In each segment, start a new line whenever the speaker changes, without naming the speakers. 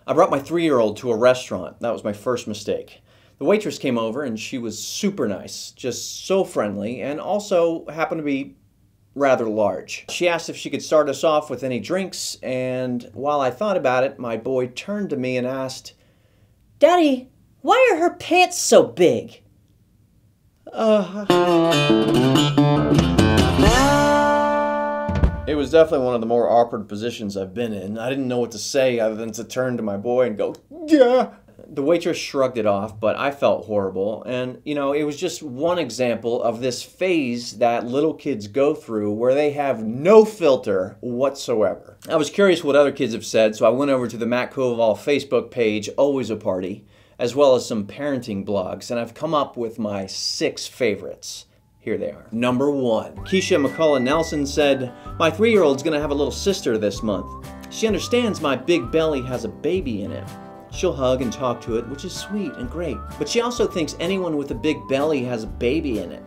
I brought my 3-year-old to a restaurant. That was my first mistake. The waitress came over and she was super nice, just so friendly, and also happened to be rather large. She asked if she could start us off with any drinks, and while I thought about it, my boy turned to me and asked,
"Daddy, why are her pants so big?"
It was definitely one of the more awkward positions I've been in. I didn't know what to say other than to turn to my boy and go, "Yeah." The waitress shrugged it off, but I felt horrible. And, you know, it was just one example of this phase that little kids go through where they have no filter whatsoever. I was curious what other kids have said, so I went over to the Matt Koval Facebook page, Always a Party, as well as some parenting blogs, and I've come up with my 6 favorites. Here they are. Number 1. Keisha McCullough Nelson said, "My 3-year-old's gonna have a little sister this month. She understands my big belly has a baby in it. She'll hug and talk to it, which is sweet and great. But she also thinks anyone with a big belly has a baby in it.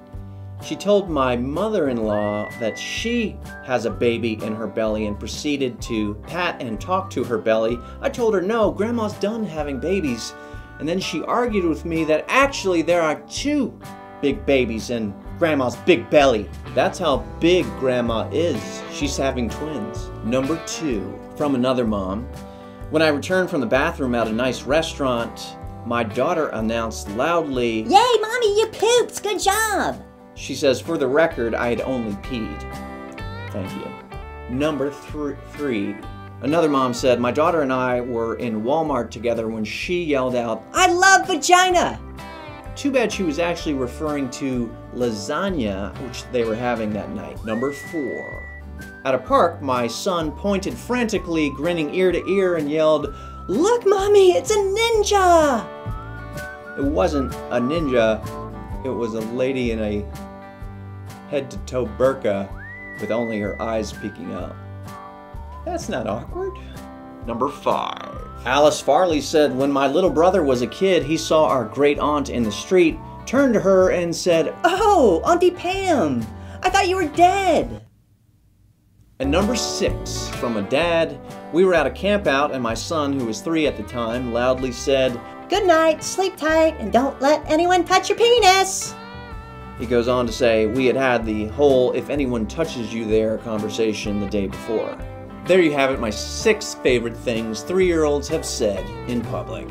She told my mother-in-law that she has a baby in her belly and proceeded to pat and talk to her belly. I told her, no, Grandma's done having babies. And then she argued with me that actually there are 2 big babies in Grandma's big belly. That's how big Grandma is. She's having twins." Number 2, from another mom. "When I returned from the bathroom at a nice restaurant, my daughter announced loudly,
'Yay, Mommy, you pooped! Good job!'
She says, for the record, I had only peed." Thank you. Number 3. Another mom said, "My daughter and I were in Walmart together when she yelled out, 'I love vagina!' Too bad she was actually referring to lasagna, which they were having that night." Number 4. At a park, my son pointed frantically, grinning ear to ear, and yelled, "Look, Mommy, it's a ninja!" It wasn't a ninja, it was a lady in a head-to-toe burqa with only her eyes peeking out. That's not awkward. Number 5. Alice Farley said, "When my little brother was a kid, he saw our great aunt in the street, turned to her and said, 'Oh, Auntie Pam, I thought you were dead.'" And number 6, from a dad, "We were at a camp out and my son, who was 3 at the time, loudly said,
'Good night, sleep tight, and don't let anyone touch your penis.'"
He goes on to say, "We had had the whole 'if anyone touches you there' conversation the day before." There you have it, my 6 favorite things 3-year-olds have said in public.